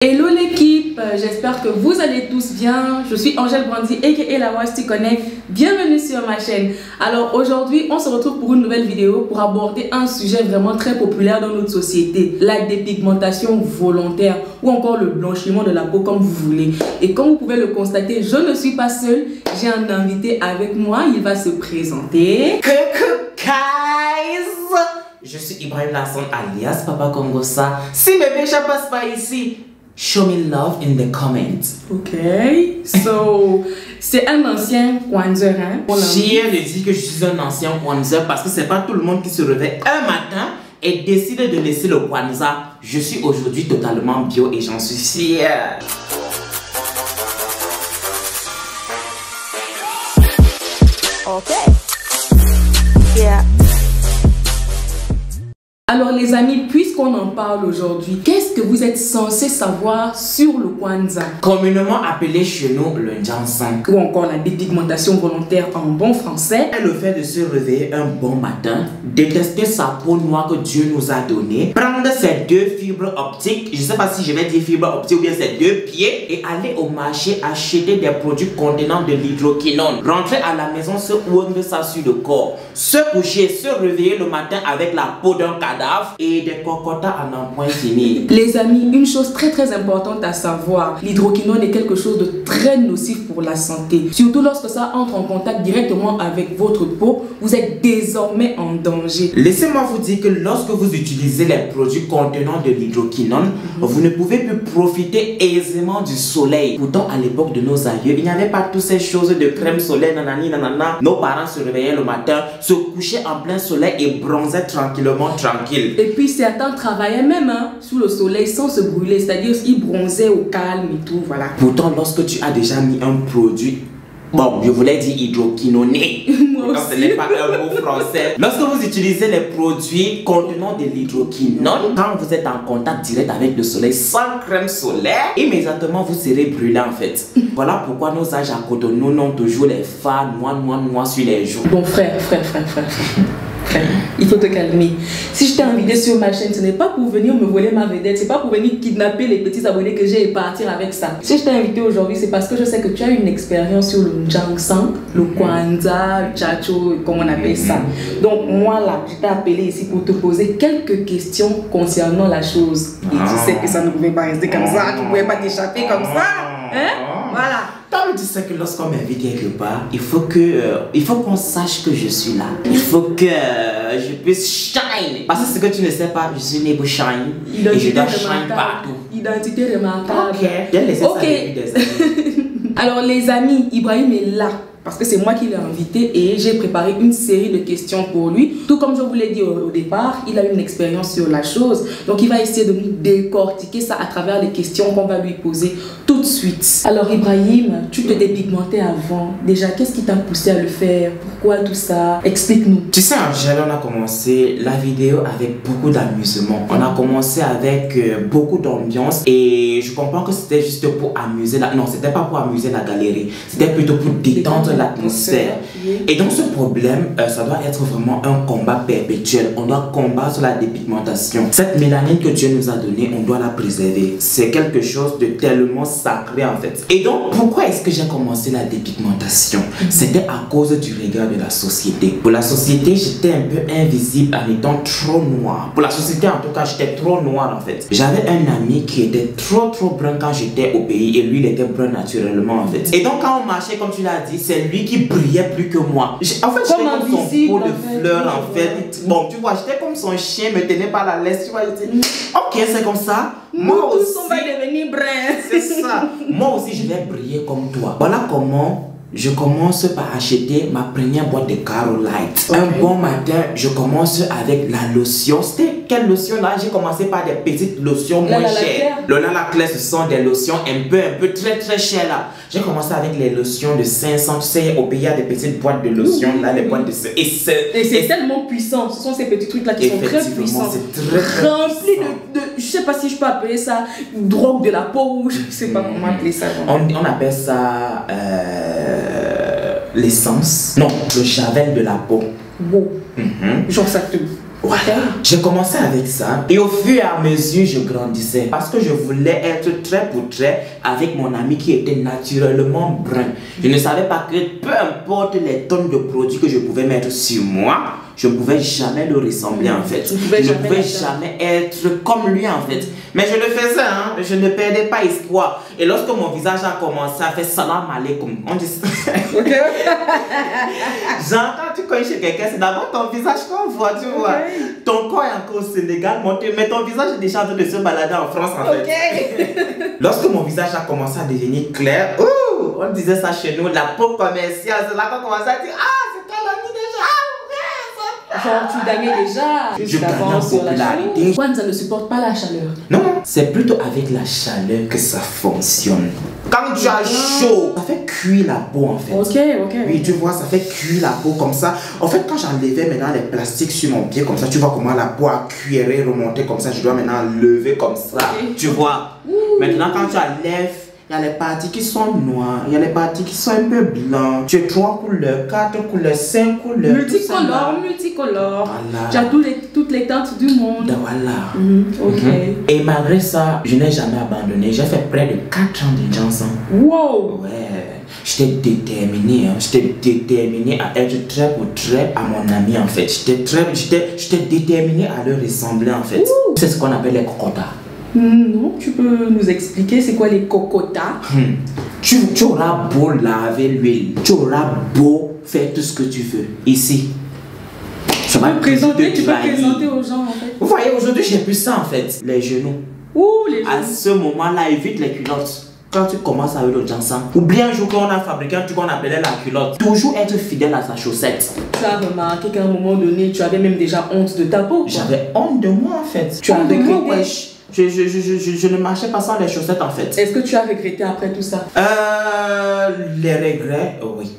Hello l'équipe, j'espère que vous allez tous bien. Je suis Angèle Brandy aka La Voice qui Connect. Bienvenue sur ma chaîne. Alors aujourd'hui, on se retrouve pour une nouvelle vidéo pour aborder un sujet vraiment très populaire dans notre société, la dépigmentation volontaire ou encore le blanchiment de la peau comme vous voulez. Et comme vous pouvez le constater, je ne suis pas seule, j'ai un invité avec moi, il va se présenter. Coucou guys! Je suis Ibrahim Lasson alias Papa Congosa. Si mes méchants passent par ici, show me love in the comments. Ok, so c'est un ancien Kwanzaa, hein? J'ai de dire que je suis un ancien Kwanzaa parce que c'est pas tout le monde qui se réveille un matin et décide de laisser le Kwanzaa. Je suis aujourd'hui totalement bio et j'en suis fier. Ok. Yeah. Alors les amis, puisqu'on en parle aujourd'hui, qu'est-ce que vous êtes censés savoir sur le Kwanzaa? Communément appelé chez nous le Njansang. Ou encore la dépigmentation volontaire en bon français. Et le fait de se réveiller un bon matin, détester sa peau noire que Dieu nous a donnée, prendre ses deux fibres optiques, je ne sais pas si je vais dire fibres optiques ou bien ses deux pieds, et aller au marché acheter des produits contenant de l'hydroquinone, rentrer à la maison, se oindre ça sur le corps, se coucher, se réveiller le matin avec la peau d'un cadavre et des cocotas à n'en point finir. Les amis, une chose très importante à savoir, l'hydroquinone est quelque chose de très nocif pour la santé. Surtout lorsque ça entre en contact directement avec votre peau, vous êtes désormais en danger. Laissez-moi vous dire que lorsque vous utilisez les produits contenant de l'hydroquinone, vous ne pouvez plus profiter aisément du soleil. Pourtant, à l'époque de nos aïeux, il n'y avait pas toutes ces choses de crème solaire, nanani, nanana. Nos parents se réveillaient le matin, se couchaient en plein soleil et bronzaient tranquillement, tranquille. Et puis certains travaillaient même sous le soleil sans se brûler, c'est-à-dire ils bronzaient au calme et tout, voilà. Pourtant, lorsque tu as déjà mis un produit, bon, je voulais dire hydroquinoné, ce n'est pas un mot français. Lorsque vous utilisez les produits contenant de l'hydroquinone, quand vous êtes en contact direct avec le soleil sans crème solaire, immédiatement vous serez brûlé en fait. Voilà pourquoi nos âges à Cotonou n'ont toujours les fards noirs sur les joues. Bon frère, il faut te calmer. Si je t'ai invité sur ma chaîne, ce n'est pas pour venir me voler ma vedette, c'est pas pour venir kidnapper les petits abonnés que j'ai et partir avec ça. Si je t'ai invité aujourd'hui, c'est parce que je sais que tu as une expérience sur le Njansang, le Kwanzaa, le Chacho, comme on appelle ça. Donc moi là, je t'ai appelé ici pour te poser quelques questions concernant la chose. Et tu sais que ça ne pouvait pas rester comme ça, tu ne pouvais pas t'échapper comme ça. Hein? Voilà. Comme tu sais que lorsqu'on m'invite quelque part, il faut qu'on sache que je suis là. Il faut que je puisse shine. Parce que ce que tu ne sais pas, je suis né pour shine. Et je dois shine partout. Identité remarquable. Ok. J'ai laissé ça depuis des années. Alors les amis, Ibrahim est là. Parce que c'est moi qui l'ai invité et j'ai préparé une série de questions pour lui. Tout comme je vous l'ai dit au départ, il a une expérience sur la chose. Donc il va essayer de nous décortiquer ça à travers les questions qu'on va lui poser tout de suite. Alors Ibrahim, tu te dépigmentais avant. Déjà, qu'est-ce qui t'a poussé à le faire? Pourquoi tout ça? Explique-nous. Tu sais, Angèle, on a commencé la vidéo avec beaucoup d'amusement. On a commencé avec beaucoup d'ambiance et je comprends que c'était juste pour amuser la... Non, c'était pas pour amuser la galerie. C'était plutôt pour détendre l'atmosphère. Et donc ce problème, ça doit être vraiment un combat perpétuel. On doit combattre la dépigmentation. Cette mélanine que Dieu nous a donnée, on doit la préserver. C'est quelque chose de tellement sacré en fait. Et donc pourquoi est-ce que j'ai commencé la dépigmentation? C'était à cause du regard de la société. Pour la société, j'étais un peu invisible en étant trop noir. Pour la société en tout cas, j'étais trop noir en fait. J'avais un ami qui était trop brun quand j'étais au pays et lui il était brun naturellement en fait. Et donc quand on marchait comme tu l'as dit, c'est lui qui brillait plus que moi. En fait, j'étais comme son pot de fleurs en fait. Bon, tu vois, j'étais comme son chien me tenait par la laisse, tu vois. Ok, c'est comme ça. Moi aussi, on va devenir brun. C'est ça. Moi aussi, je vais briller comme toi. Voilà comment je commence par acheter ma première boîte de Carolite. Okay. Un bon matin, je commence avec la lotion. C'était quelle lotion là? J'ai commencé par des petites lotions moins chères. Lona la Claire, ce sont des lotions un peu très chères là. J'ai commencé avec les lotions de 500. Tu sais, au pays, il y a des petites boîtes de lotions là, les boîtes de... Et c'est tellement puissant. Ce sont ces petits trucs là qui sont très puissants. C'est très rempli de... Je sais pas si je peux appeler ça drogue de la peau ou je sais pas comment appeler ça. On appelle ça... l'essence. Non, le javel de la peau. Wow. Genre ça te Voilà, j'ai commencé avec ça et au fur et à mesure je grandissais parce que je voulais être trait pour trait avec mon ami qui était naturellement brun. Je ne savais pas que peu importe les tonnes de produits que je pouvais mettre sur moi, je ne pouvais jamais le ressembler en fait. Je ne pouvais jamais être comme lui en fait. Mais je le faisais, hein? Je ne perdais pas espoir. Et lorsque mon visage a commencé à faire salam alaikum, on dit ça. Okay. J'entends, tu connais chez quelqu'un, c'est d'abord ton visage qu'on voit, tu vois. Ton corps est encore au Sénégal monté, mais ton visage est déjà en train de se balader en France en fait. Lorsque mon visage a commencé à devenir clair, on disait ça chez nous, la peau commerciale, c'est là qu'on commençait à dire, ah, c'est quelle amie déjà? Genre, tu gagnais déjà. Je gagnais en popularité. Juan, ça ne supporte pas la chaleur. Non, c'est plutôt avec la chaleur que ça fonctionne. Quand tu as chaud, ça fait cuire la peau en fait. Ok. Oui, tu vois, ça fait cuire la peau comme ça. En fait, quand j'enlevais maintenant les plastiques sur mon pied comme ça, tu vois comment la peau a cuiré, remonté comme ça. Je dois maintenant lever comme ça. Tu vois. Maintenant, quand tu enlèves, il y a les parties qui sont noires, il y a les parties qui sont un peu blancs. Tu as 3 couleurs, 4 couleurs, 5 couleurs. Multicolore. Voilà. Tu as toutes les teintes du monde. Voilà. Et malgré ça, je n'ai jamais abandonné. J'ai fait près de 4 ans de Johnson. Wow. Ouais. J'étais déterminé, hein. J'étais déterminé à être trait pour trait à mon ami en fait. J'étais déterminé à le ressembler en fait. C'est ce qu'on appelle les cocotas. Non, tu peux nous expliquer c'est quoi les cocotas? Tu auras beau laver l'huile, tu auras beau faire tout ce que tu veux. Ici, tu peux présenter aux gens en fait. Vous voyez, aujourd'hui j'ai plus ça en fait. Les genoux. Les genoux. À ce moment-là, évite les culottes. Quand tu commences avec le Johnson, oublie un jour qu'on a fabriqué un truc qu'on appelait la culotte. Toujours être fidèle à sa chaussette. Tu as remarqué qu'à un moment donné, tu avais même déjà honte de ta peau. J'avais honte de moi en fait. Tu as regretté. Je ne marchais pas sans les chaussettes en fait. Est-ce que tu as regretté après tout ça? Les regrets, oui.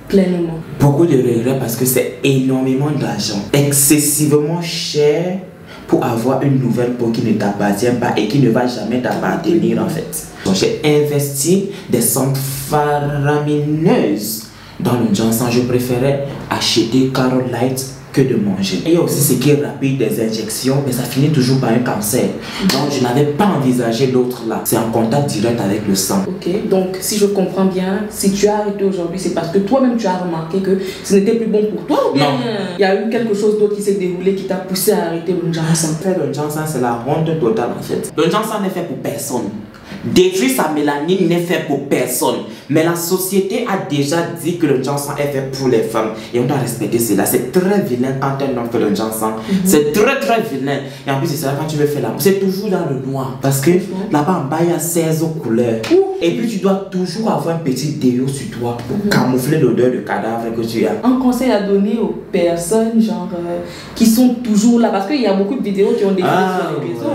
Pleinement. Beaucoup de regrets parce que c'est énormément d'argent. Excessivement cher pour avoir une nouvelle peau qui ne t'appartient pas et qui ne va jamais t'appartenir en fait. Donc j'ai investi des sommes faramineuses dans le Johnson. Je préférais acheter Carol Light que de manger. Il y a aussi ce qui est rapide, des injections, mais ça finit toujours par un cancer. Donc je n'avais pas envisagé l'autre là. C'est en contact direct avec le sang. Ok, donc si je comprends bien, si tu as arrêté aujourd'hui, c'est parce que toi-même tu as remarqué que ce n'était plus bon pour toi ou bien il y a eu quelque chose d'autre qui s'est déroulé qui t'a poussé à arrêter le Johnson? Le Johnson, c'est la honte totale en fait. Le Johnson n'est fait pour personne. Détruire sa mélanine n'est fait pour personne. Mais la société a déjà dit que le Johnson est fait pour les femmes. Et on doit respecter cela. C'est très vilain quand un homme fait le Johnson. C'est très vilain. Et en plus, c'est ça quand tu veux faire l'amour. C'est toujours dans le noir. Parce que là-bas en bas, il y a 16 couleurs. Et puis tu dois toujours avoir un petit déo sur toi pour camoufler l'odeur de cadavre que tu as. Un conseil à donner aux personnes genre qui sont toujours là. Parce qu'il y a beaucoup de vidéos qui ont défilé sur les réseaux.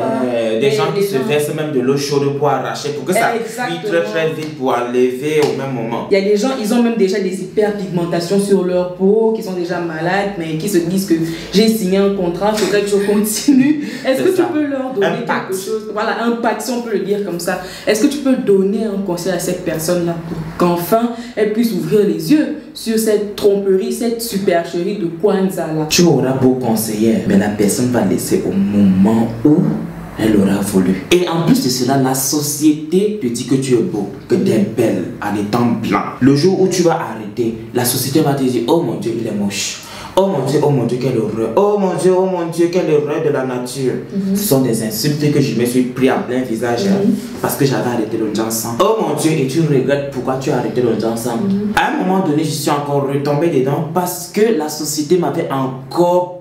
Des gens qui se versent même de l'eau chaude pour arracher, pour que ça cuit très vite pour enlever au même moment. Il y a des gens, ils ont même déjà des hyperpigmentations sur leur peau, qui sont déjà malades, mais qui se disent que j'ai signé un contrat, il faudrait que je continue. Est-ce que tu peux leur donner quelque chose? Voilà, un pacte, si on peut le dire comme ça. Est-ce que tu peux donner un conseil à cette personne-là pour qu'enfin elle puisse ouvrir les yeux sur cette tromperie, cette supercherie de Kwanzaa là? Tu auras beau conseiller, mais la personne va laisser au moment où elle aura voulu. Et en plus de cela, la société te dit que tu es beau, que tu es belle en étant blanc. Le jour où tu vas arrêter, la société va te dire, oh mon Dieu, il est moche. Oh mon Dieu, quelle horreur. Oh mon Dieu, quelle horreur de la nature. Ce sont des insultes que je me suis pris en plein visage parce que j'avais arrêté le Johnson. Oh mon Dieu, et tu regrettes pourquoi tu as arrêté le Johnson. À un moment donné, je suis encore retombé dedans parce que la société m'avait encore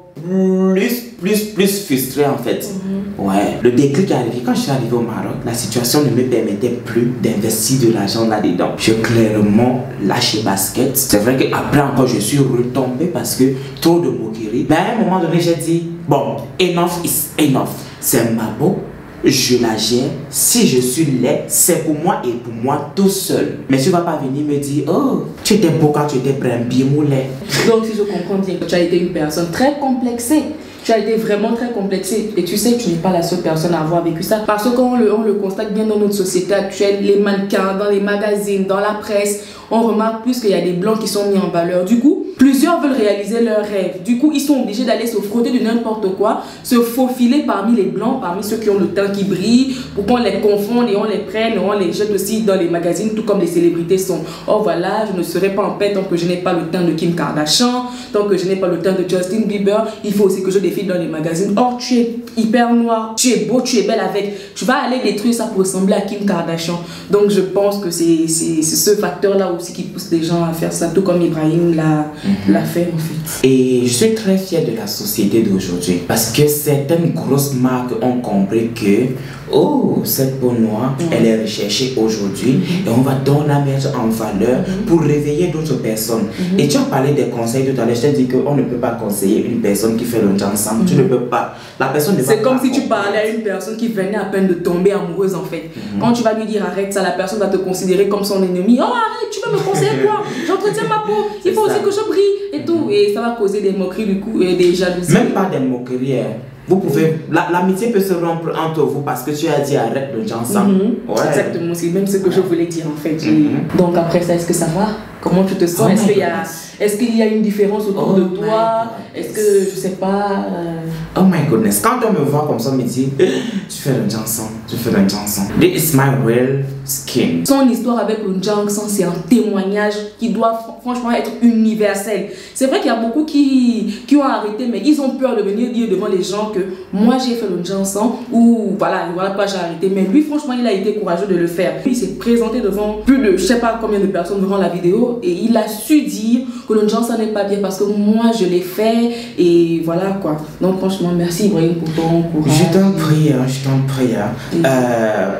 plus frustré en fait. Ouais, le déclic est arrivé quand je suis arrivé au Maroc. La situation ne me permettait plus d'investir de l'argent là-dedans. J'ai clairement lâché basket. C'est vrai qu'après encore je suis retombé parce que trop de moqueries. Mais à un moment donné j'ai dit bon, enough is enough. C'est ma peau, je la gère. Si je suis laid, c'est pour moi et pour moi tout seul. Mais tu vas pas venir me dire oh, tu étais beau quand tu étais bien moulé. Donc si je comprends bien, tu as été une personne très complexée. Tu as été vraiment très complexée. Et tu sais que tu n'es pas la seule personne à avoir vécu ça. Parce que quand on le constate bien dans notre société actuelle, les mannequins, dans les magazines, dans la presse, on remarque plus qu'il y a des blancs qui sont mis en valeur. Du coup, plusieurs veulent réaliser leurs rêves. Du coup, ils sont obligés d'aller se frotter de n'importe quoi, se faufiler parmi les blancs, parmi ceux qui ont le teint qui brille, pour qu'on les confonde et on les prenne, et on les jette aussi dans les magazines, tout comme les célébrités sont. Oh voilà, je ne serai pas en paix tant que je n'ai pas le teint de Kim Kardashian, tant que je n'ai pas le teint de Justin Bieber. Il faut aussi que je défile dans les magazines. Oh, tu es hyper noir, tu es beau, tu es belle avec. Tu vas aller détruire ça pour ressembler à Kim Kardashian. Donc je pense que c'est ce facteur-là aussi qui pousse les gens à faire ça, tout comme Ibrahim l'a fait en fait. Et je suis très fier de la société d'aujourd'hui parce que certaines grosses marques ont compris que oh, cette peau noire, elle est recherchée aujourd'hui et on va donc la mettre en valeur pour réveiller d'autres personnes. Et tu as parlé des conseils tout à l'heure, je t'ai dit qu'on ne peut pas conseiller une personne qui fait le ensemble, tu ne peux pas. La personne ne va pas. C'est comme si tu parlais à une personne qui venait à peine de tomber amoureuse en fait. Quand tu vas lui dire arrête ça, la personne va te considérer comme son ennemi. Oh arrête, tu veux me conseiller quoi? J'entretiens ma peau, il faut aussi que je brille et tout. Et ça va causer des moqueries du coup et des jalousies. Même pas des moqueries. Vous pouvez, l'amitié peut se rompre entre vous parce que tu as dit arrête le genre ensemble. Ouais. Exactement, c'est même ce que je voulais dire en fait. Donc après ça, est-ce que ça va? Comment tu te sens? Est-ce qu'il y a une différence autour de toi? Est-ce que, je sais pas... Oh my goodness, quand on me voit comme ça, on me dit tu fais le chanson, tu fais le chanson. This is my real skin. Son histoire avec le Jangsan, c'est un témoignage qui doit franchement être universel. C'est vrai qu'il y a beaucoup qui ont arrêté, mais ils ont peur de venir dire devant les gens que moi j'ai fait le Jangsan ou voilà pourquoi j'ai arrêté. Mais lui, franchement, il a été courageux de le faire. Puis il s'est présenté devant plus de je sais pas combien de personnes devant la vidéo et il a su dire que le Jangsan n'est pas bien parce que moi je l'ai fait et voilà quoi. Donc franchement, merci Ibrahim pour ton courage. Je t'en prie, je t'en prie.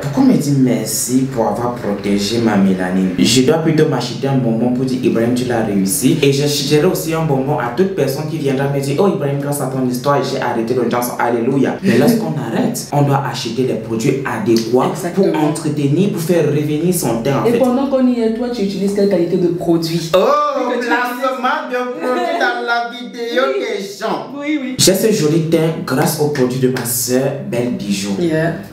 Pourquoi me dire merci pour avoir protégé ma mélanine? Je dois plutôt m'acheter un bonbon pour dire Ibrahim tu l'as réussi. Et j'achèterai aussi un bonbon à toute personne qui viendra me dire oh Ibrahim grâce à ton histoire j'ai arrêté le Jangsan, alléluia. Mais lorsqu'on arrête, on doit acheter les produits adéquats pour entretenir, pour faire revenir son teint en fait. Et pendant qu'on y est, toi tu utilises quelle qualité de produit? Oh, placement de produits dans la vidéo des gens. Oui. J'ai ce joli teint grâce aux produits de ma soeur Belle Bijou.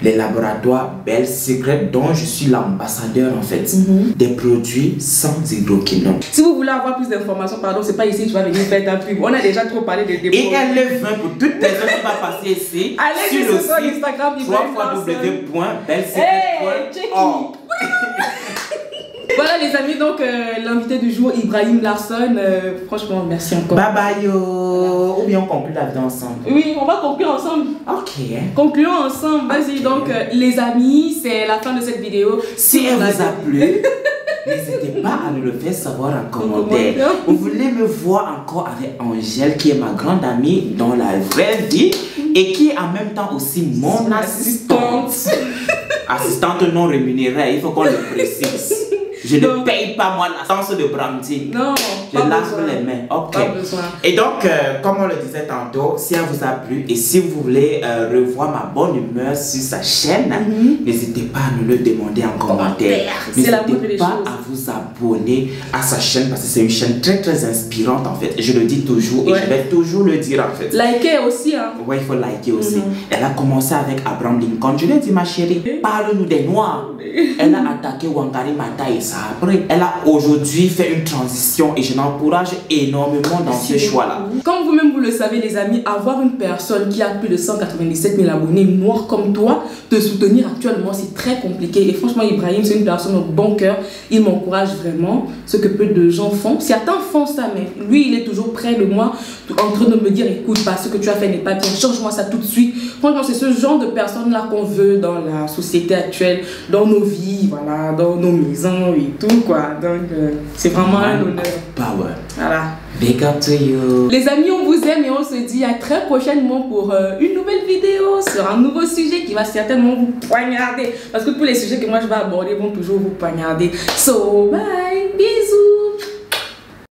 Les laboratoires Belle Secret dont je suis l'ambassadeur en fait. Des produits sans hydroquinone. Si vous voulez avoir plus d'informations, pardon, c'est pas ici tu vas venir faire ta pub. On a déjà trop parlé des dépôts. Et elle est 20 pour toute personne qui va passer ici. Allez sur le site Instagram www.bellesecret.org. Voilà les amis, donc l'invité du jour Ibrahim Larson, franchement merci encore. Bye bye yo. Ou bien on conclut la vidéo ensemble. Oui, on va conclure ensemble. Ok. Concluons ensemble, vas-y. Donc les amis, c'est la fin de cette vidéo. Si elle vous a plu, n'hésitez pas à nous le faire savoir en commentaire. Vous voulez me voir encore avec Angèle qui est ma grande amie dans la vraie vie et qui est en même temps aussi mon assistante. Assistante non rémunérée, il faut qu'on le précise. Je ne paye pas moi l'assistance de branding. Non, je lave les mains. Ok. Pas besoin. Et donc, comme on le disait tantôt, si elle vous a plu et si vous voulez revoir ma bonne humeur sur sa chaîne, n'hésitez pas à nous le demander en commentaire. N'hésitez pas à vous abonner à sa chaîne parce que c'est une chaîne très très inspirante en fait. Je le dis toujours et je vais toujours le dire en fait. Likez aussi. Hein. Ouais, il faut liker aussi. Elle a commencé avec Abraham Lincoln. Je lui ai dit ma chérie, parle-nous des Noirs. Elle a attaqué Wangari Maathai. Après, elle a aujourd'hui fait une transition et je l'encourage énormément dans ce choix-là. Comme vous-même vous le savez les amis, avoir une personne qui a plus de 197 000 abonnés noirs comme toi, te soutenir actuellement c'est très compliqué. Et franchement Ibrahim c'est une personne au bon cœur, il m'encourage vraiment, ce que peu de gens font. Certains font ça mais lui il est toujours près de moi en train de me dire écoute pas ce que tu as fait n'est pas bien, change-moi ça tout de suite. Franchement c'est ce genre de personnes là qu'on veut dans la société actuelle, dans nos vies, voilà, dans nos maisons et tout quoi. Donc c'est vraiment un honneur. Power. Voilà. Big up to you. Les amis, on vous aime et on se dit à très prochainement pour une nouvelle vidéo sur un nouveau sujet qui va certainement vous poignarder. Parce que tous les sujets que moi je vais aborder vont toujours vous poignarder. So bye, bisous.